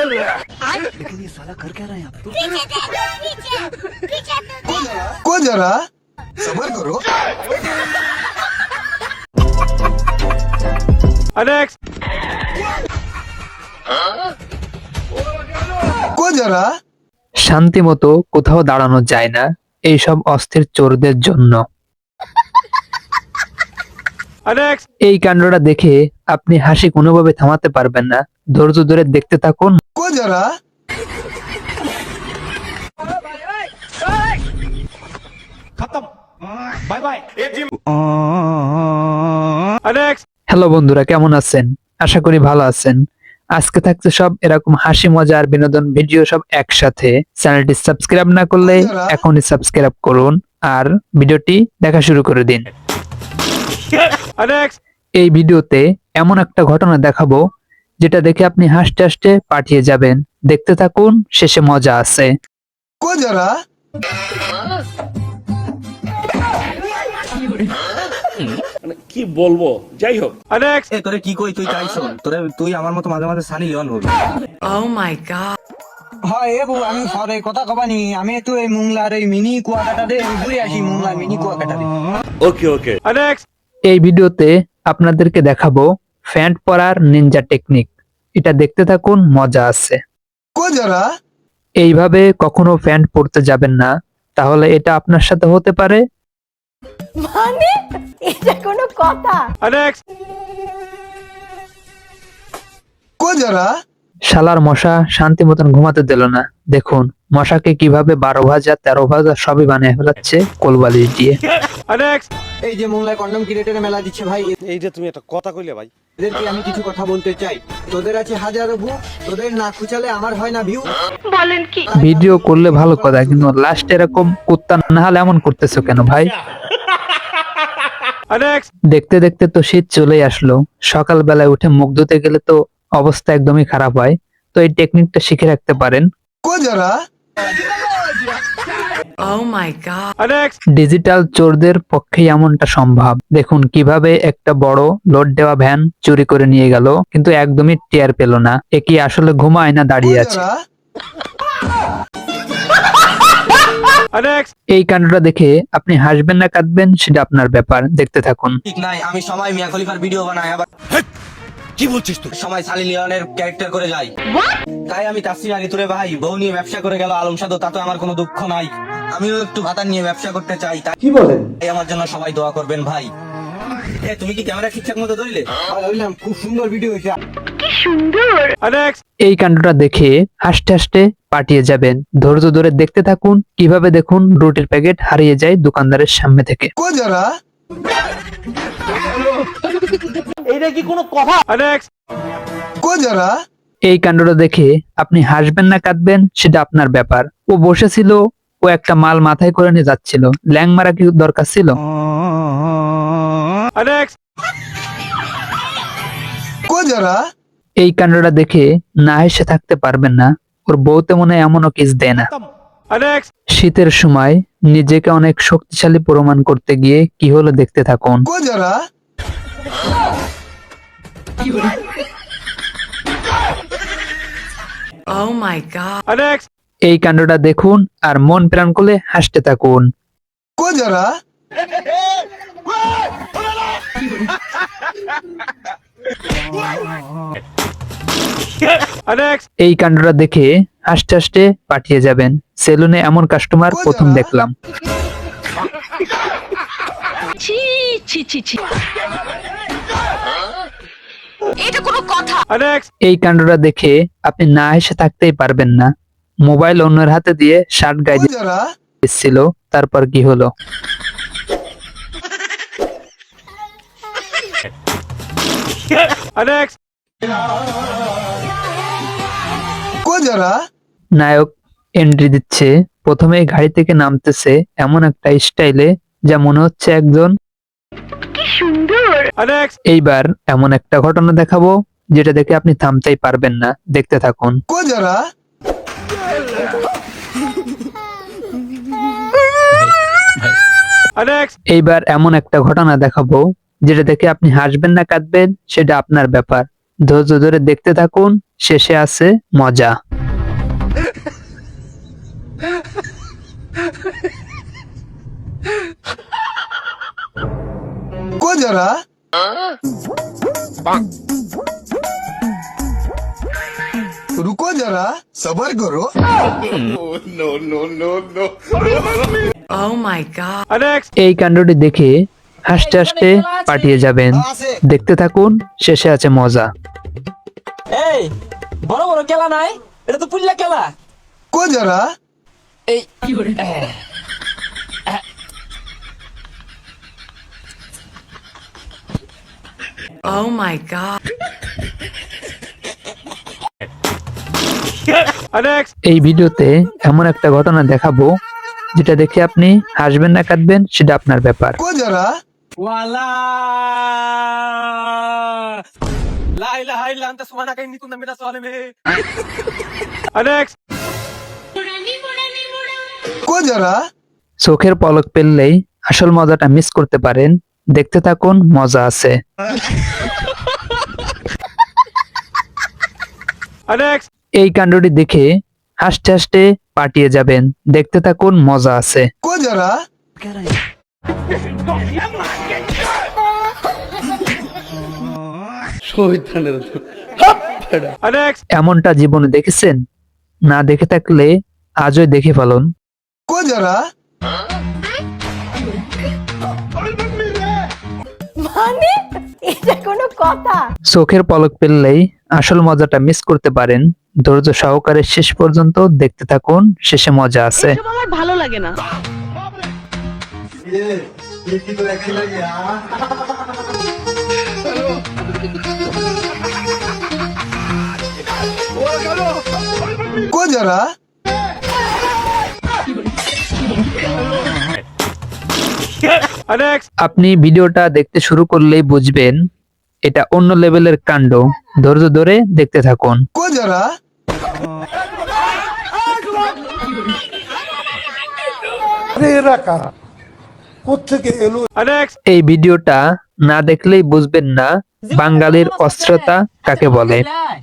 लेकिन ये साला कर क्या रहा है यहाँ पे? को जरा सबर करो। को जरा শান্তি মতো কোথাও দাঁড়ানো যায় না এইসব অস্থির চোরদের জন্য। এই কাণ্ডটা দেখে আপনি হাসি কোনোভাবে থামাতে পারবেন না, ধৈর্য ধরে দেখতে থাকুন। को जरा হ্যালো বন্ধুরা, কেমন আছেন? আশা করি ভালো আছেন। আজকে থাকছে সব এরকম হাসি মজা আর বিনোদন ভিডিও সব একসাথে। চ্যানেলটি সাবস্ক্রাইব না করলে এখনই সাবস্ক্রাইব করুন আর ভিডিওটি দেখা শুরু করে দিন। এই ভিডিওতে এমন একটা ঘটনা দেখাবো যেটা দেখে আপনি হাসতে হাসতে পাঠিয়ে যাবেন। দেখতে থাকুন, শেষে মজা আছে। को जरा কি বলবো, যাই হোক। এ তোরে কি কই, তুই তাই শোন, তুই আমার মতো মাঝে মাঝে সানি লিওন হবি। Oh my god. হয় এ বউ, আমি সরে কথা কবানি, আমি তো এই মুংলার এই মিনি কুয়াকাটা দে ঘুরে আসি, মুংলার মিনি কুয়াকাটা দে। ওকে ওকে। এই ভিডিওতে আপনাদেরকে দেখাবো প্যান্ট পরার নিনজা টেকনিক। এটা দেখতে থাকুন, মজা আছে। को जरा এইভাবে কখনো প্যান্ট পরতে যাবেন না, তাহলে এটা আপনার সাথে হতে পারে। মানে এটা কোনো কথা? को जरा শালার মশা শান্তি মতন ঘুমাতে দিল না। দেখুন মশাকে কিভাবে 12 ভাজা 13 ভাজা সবই বানিয়ে ফেলাচ্ছে কোলবালিশ দিয়ে। এই যে মুংলায় কন্ডম ক্রিয়েটরে মেলা দিচ্ছে ভাই, এই যে তুমি একটা কথা কইলে ভাই, এদেরকে আমি কিছু কথা বলতে চাই। তোদের আছে হাজারো ভু, তোদের না খুঁচালে আমার হয় না ভিউ। ভিডিও করলে ভালো কথা, কিন্তু লাস্ট এরকম কুত্তা না হলে এমন করতেছো কেন ভাই? দেখতে দেখতে তো শীত চলেই আসলো। সকালবেলায় উঠে মুখ ধুতে গেলে তো অবস্থা একদমই খারাপ হয়। তো এই টেকনিকটা শিখে রাখতে পারেন। को जरा Oh my god. ডিজিটাল চোরদের পক্ষে এমনটা সম্ভব। দেখুন কিভাবে একটা বড় লোড দেওয়া ভ্যান চুরি করে নিয়ে গেল, কিন্তু একদমই টের পেল না। এ কি আসলে ঘুমায় না দাঁড়িয়ে को আছে? जरा এই কাণ্ডটা দেখে আপনি হাসবেন না কাঁদবেন সেটা আপনার ব্যাপার। দেখতে থাকুন। ঠিক নাই, আমি সময় মিয়া খলিফার ভিডিও বানাই, আবার কি বলছিস তুই? সময় সালি লিওনের ক্যারেক্টার করে যাই। তাই আমি তাসিম আলী তুরে ভাই বউ নিয়ে ব্যবসা করে গেল আলম সাদু, তাতে আমার কোনো দুঃখ নাই। আমিও একটু ভাতা নিয়ে ব্যবসা করতে চাই, তাই কি বলেন? আমার জন্য সবাই দোয়া করবেন ভাই। তুমি কি ক্যামেরা ঠিকঠাক মতো ধরলে? ধরলাম, খুব সুন্দর ভিডিও হয়েছে। এই কাণ্ডটা দেখে হাসতে হাসতে পাঠিয়ে যাবেন। ধৈর্য ধরে দেখতে থাকুন কিভাবে দেখুন রুটির প্যাকেট হারিয়ে যায় দোকানদারের সামনে থেকে। को जरा को जरा এই কাণ্ডটা দেখে আপনি হাসবেন না কাঁদবেন সেটা আপনার ব্যাপার। ও বসেছিল, ও একটা মাল মাথায় করে নিয়ে যাচ্ছিল, ল্যাং মারা কি দরকার ছিল? को जरा এই কাণ্ডটা দেখে না হেসে থাকতে পারবেন না। ওর বউতে মনে হয় এমনও কিস দেয় না। শীতের সময় নিজেকে অনেক শক্তিশালী প্রমাণ করতে গিয়ে কি হলো দেখতে থাকুন। को जरा Oh my god. এই কাণ্ডটা দেখুন আর মন প্রাণ করে হাসতে থাকুন। को जरा এই কাণ্ডটা দেখে হাসতে হাসতে পাঠিয়ে যাবেন। সেলুনে এমন কাস্টমার প্রথম দেখলাম। ছি ছি ছি ছি। এটা কোনো কথা? এই কাণ্ডটা দেখে আপনি না হেসে থাকতেই পারবেন না। মোবাইল অন্যের হাতে দিয়ে শার্ট গায়ে को जरा দিচ্ছিল, তারপর কি হলো? को जरा নায়ক এন্ট্রি দিচ্ছে, প্রথমে গাড়ি থেকে নামতেছে এমন একটা স্টাইলে যা মনে হচ্ছে একজন। এইবার এমন একটা ঘটনা দেখাবো যেটা দেখে আপনি থামতেই পারবেন না। দেখতে থাকুন। को जरा এইবার এমন একটা ঘটনা দেখাবো যেটা দেখে আপনি হাসবেন না কাঁদবেন সেটা আপনার ব্যাপার। ধৈর্য ধরে দেখতে থাকুন, শেষে আছে মজা। को जरा रुको जरा सबर करो Oh my god. এই কাণ্ডটি দেখে হাসতে হাসতে পাঠিয়ে যাবেন, দেখতে থাকুন, শেষে আছে মজা। এই বড় বড় খেলা নাই, এটা তো পুল্লা খেলা। को जरा এই Oh my god. এই ভিডিওতে এমন একটা ঘটনা দেখাবো যেটা দেখে আপনি হাসবেন না কাঁদবেন সেটা আপনার ব্যাপার। को जरा ওয়ালা লা ইলাহা ইল্লা আনতা সুবহানাকা ইন্নী কুনতু মিনাজ জালিমিন। को जरा চোখের পলক পেললেই আসল মজাটা মিস করতে পারেন, দেখতে থাকুন, মজা আছে। এই কাণ্ডটি দেখে হাসতে হাসতে পাঠিয়ে যাবেন, দেখতে থাকুন, মজা আছে। को जरा এমনটা জীবনে দেখেছেন? না দেখে থাকলে আজই দেখে ফেলুন। को जरा মানে এটা কোনো কথা? চোখের পলক পেললেই আসল মজাটা মিস করতে পারেন, ধৈর্য সহকারে শেষ পর্যন্ত দেখতে থাকুন, শেষে মজা আছে। আমার ভালো লাগে না। को जरा আপনি ভিডিওটা দেখতে শুরু করলেই বুঝবেন এটা অন্য লেভেলের কাণ্ড, ধৈর্য ধরে দেখতে থাকুন। को जरा এই ভিডিওটা না দেখলেই বুঝবেন না বাঙালির অস্ত্রতা কাকে বলে।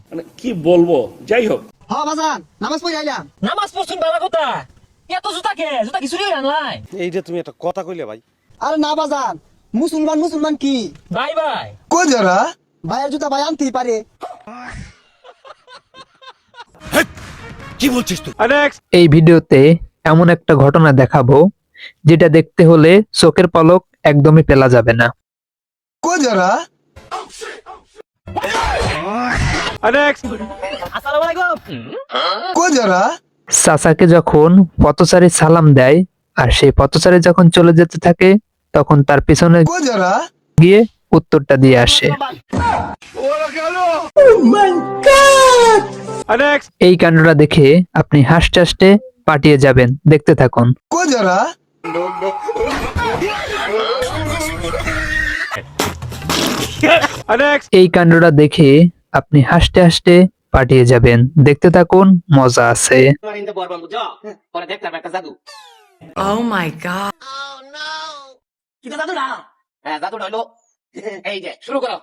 মানে কি বলবো, যাই হোক। হ্যাঁ বাজান, নামাজ পড়ে আইলাম। নামাজ পড়ছুন বাবা কথা। এত জুতা কে? জুতা কি চুরি হয়ে আনলাই? এইটা তুমি একটা কথা কইলে ভাই। আরে না বাজান, মুসলমান কি বাই বাই। को जरा ভাইয়ের জুতা ভাই আনতেই পারে। কি বলছিস তুই? এই ভিডিওতে এমন একটা ঘটনা দেখাবো যেটা দেখতে হলে চোখের পলক একদমই ফেলা যাবে না। को जरा আসসালামু আলাইকুম। को जरा চাচাকে যখন পথচারী সালাম দেয় আর সেই পথচারী যখন চলে যেতে থাকে তখন তার পিছনে को जरा গিয়ে উত্তরটা দিয়ে আসে। এই কাণ্ডটা দেখে আপনি হাসতে হাসতে পাঠিয়ে যাবেন, দেখতে থাকুন। को जरा এই কাণ্ডটা দেখে আপনি হাসতে হাসতে পাঠিয়ে যাবেন, দেখতে থাকুন, মজা আছে। Oh my god.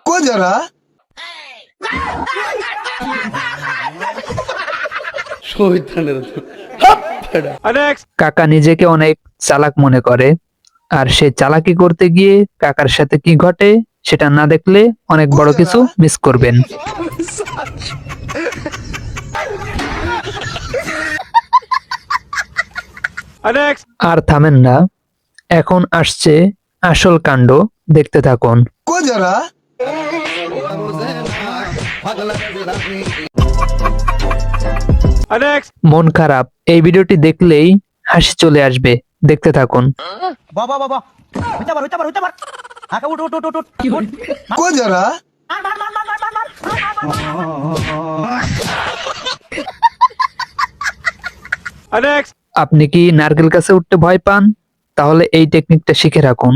को जरा কাকা নিজেকে অনেক চালাক মনে করে, আর সে চালাকি করতে গিয়ে কাকার সাথে কি ঘটে সেটা না দেখলে অনেক বড় কিছু মিস করবেন। আর থামেন না, এখন আসছে আসল কাণ্ড, দেখতে থাকুন। को जरा মন খারাপ, এই ভিডিওটি দেখলেই হাসি চলে আসবে, দেখতে থাকুন। বাবা বাবা, হইতে পার। আকা উঠ। को जरा আপনি কি নারকেল গাছে উঠতে ভয় পান? তাহলে এই টেকনিকটা শিখে রাখুন,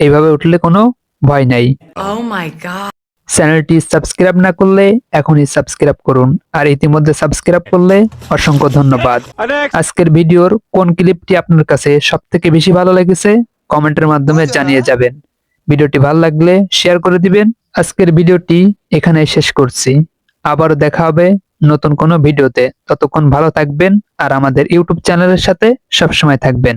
এইভাবে উঠলে কোনো ভয় নাই। Oh my god. চ্যানেলটি সাবস্ক্রাইব না করলে এখনই সাবস্ক্রাইব করুন, আর ইতিমধ্যে সাবস্ক্রাইব করলে অসংখ্য ধন্যবাদ। আজকের ভিডিওর কোন ক্লিপটি আপনার কাছে সবথেকে বেশি ভালো লেগেছে কমেন্টের মাধ্যমে জানিয়ে যাবেন। ভিডিওটি ভালো লাগলে শেয়ার করে দিবেন আজকের ভিডিওটি এখানে শেষ করছি। আবারও দেখা হবে নতুন কোনো ভিডিওতে। ততক্ষণ ভালো থাকবেন আর আমাদের ইউটিউব চ্যানেলের সাথে সবসময় থাকবেন।